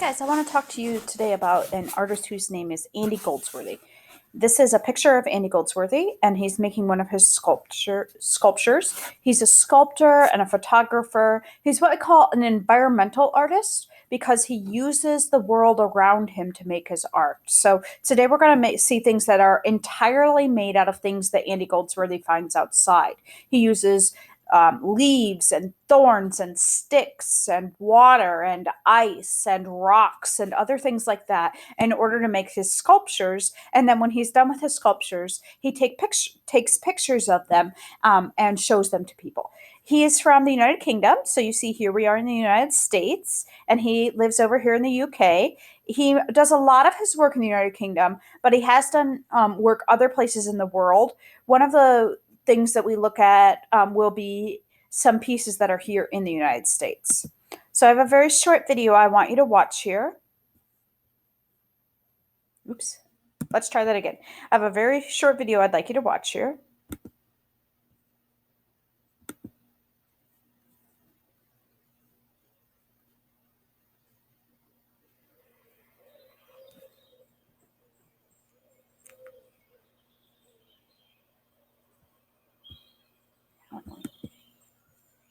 Guys, I want to talk to you today about an artist whose name is Andy Goldsworthy. This is a picture of Andy Goldsworthy, and he's making one of his sculptures. He's a sculptor and a photographer. He's what I call an environmental artist because he uses the world around him to make his art. So today we're going to see things that are entirely made out of things that Andy Goldsworthy finds outside. He uses leaves and thorns and sticks and water and ice and rocks and other things like that in order to make his sculptures. And then when he's done with his sculptures, he takes pictures of them and shows them to people. He is from the United Kingdom. So you see here we are in the United States, and he lives over here in the UK. He does a lot of his work in the United Kingdom, but he has done work other places in the world. One of the things that we look at will be some pieces that are here in the United States. So I have a very short video I want you to watch here. Oops. Let's try that again. I have a very short video I'd like you to watch here.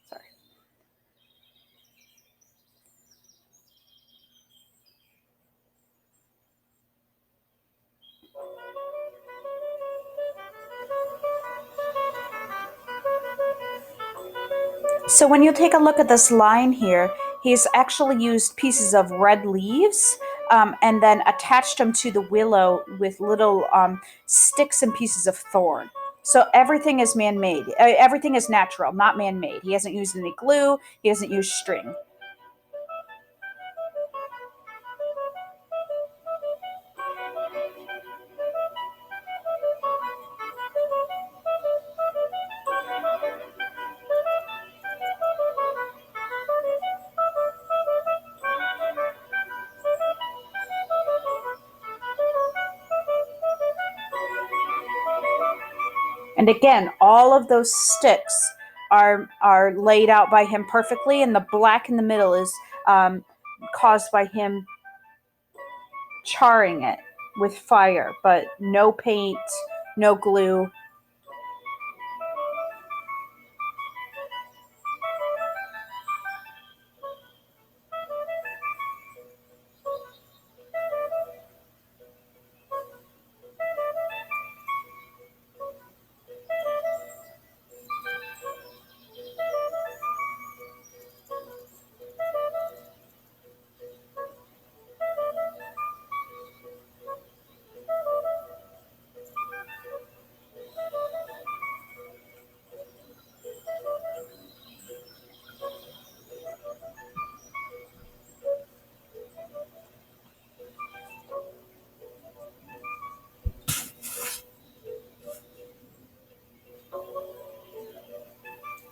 Sorry. So when you take a look at this line here, he's actually used pieces of red leaves and then attached them to the willow with little sticks and pieces of thorn. So everything is man-made. Everything is natural, not man-made. He hasn't used any glue. He hasn't used string. And again, all of those sticks are laid out by him perfectly, and the black in the middle is caused by him charring it with fire, but no paint, no glue.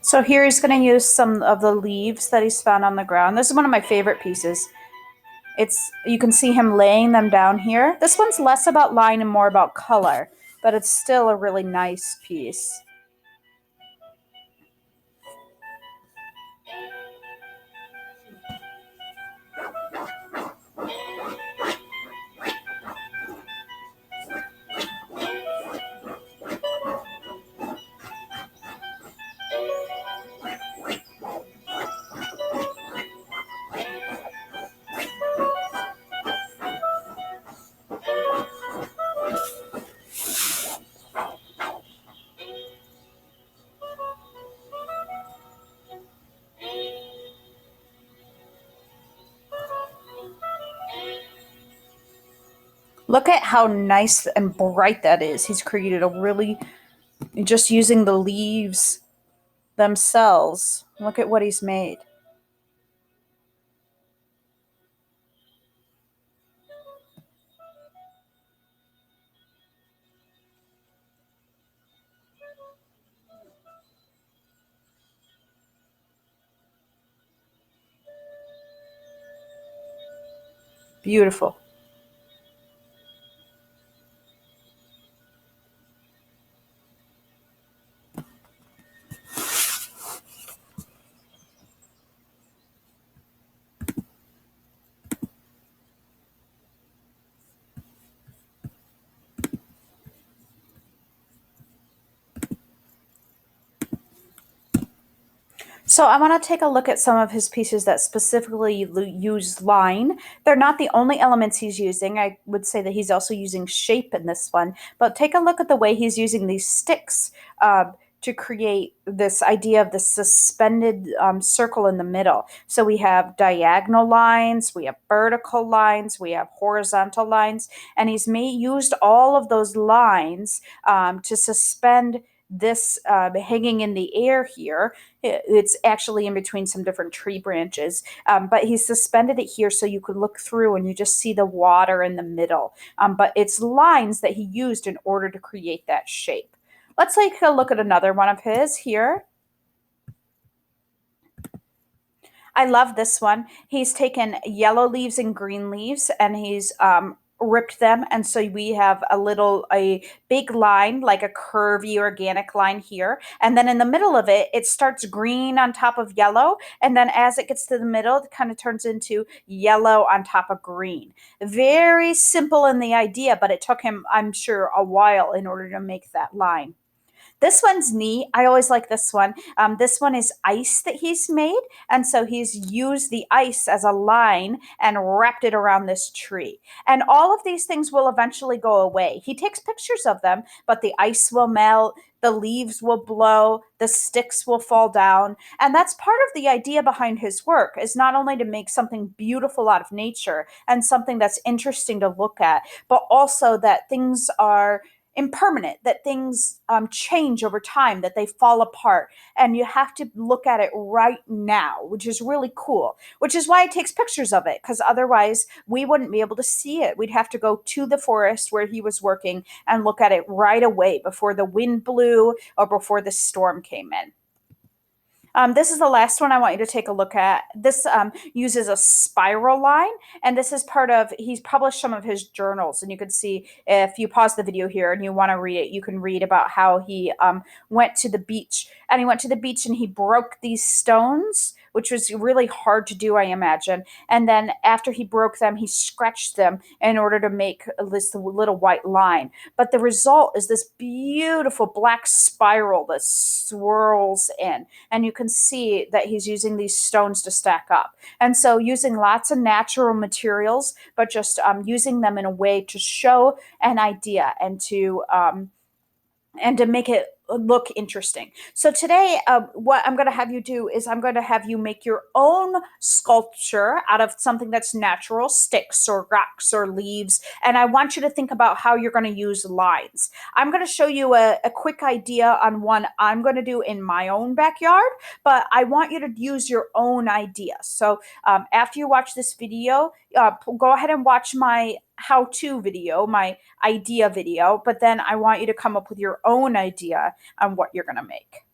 So here he's going to use some of the leaves that he's found on the ground. This is one of my favorite pieces. You can see him laying them down here. This one's less about line and more about color, but it's still a really nice piece. Look at how nice and bright that is. He's created a really, just using the leaves themselves. Look at what he's made. Beautiful. So I want to take a look at some of his pieces that specifically use line. They're not the only elements he's using. I would say that he's also using shape in this one. But take a look at the way he's using these sticks to create this idea of the suspended circle in the middle. So we have diagonal lines, we have vertical lines, we have horizontal lines, and he's used all of those lines to suspend this hanging in the air here. It's actually in between some different tree branches, but he suspended it here so you could look through and you just see the water in the middle. But it's lines that he used in order to create that shape. Let's take a look at another one of his here. I love this one. He's taken yellow leaves and green leaves and he's ripped them. And so we have a big line, like a curvy organic line here. And then in the middle of it, it starts green on top of yellow. And then as it gets to the middle, it kind of turns into yellow on top of green. Very simple in the idea, but it took him, I'm sure, a while in order to make that line. This one's neat. I always like this one. This one is ice that he's made. And so he's used the ice as a line and wrapped it around this tree. And all of these things will eventually go away. He takes pictures of them, but the ice will melt, the leaves will blow, the sticks will fall down. And that's part of the idea behind his work, is not only to make something beautiful out of nature and something that's interesting to look at, but also that things are impermanent, that things change over time, that they fall apart. And you have to look at it right now, which is really cool, which is why it takes pictures of it, because otherwise we wouldn't be able to see it. We'd have to go to the forest where he was working and look at it right away before the wind blew or before the storm came in. This is the last one I want you to take a look at. This uses a spiral line, and this is part of, he's published some of his journals, and you can see if you pause the video here and you want to read it, you can read about how he went to the beach, and he went to the beach and he broke these stones, which was really hard to do, I imagine. And then after he broke them, he scratched them in order to make this little white line. But the result is this beautiful black spiral that swirls in. And you can see that he's using these stones to stack up. And so using lots of natural materials, but just using them in a way to show an idea and to make it look interesting. So today, what I'm going to have you do is I'm going to have you make your own sculpture out of something that's natural, sticks or rocks or leaves. And I want you to think about how you're going to use lines. I'm going to show you a quick idea on one I'm going to do in my own backyard, but I want you to use your own idea. So after you watch this video, go ahead and watch my how-to video, my idea video, but then I want you to come up with your own idea on what you're going to make.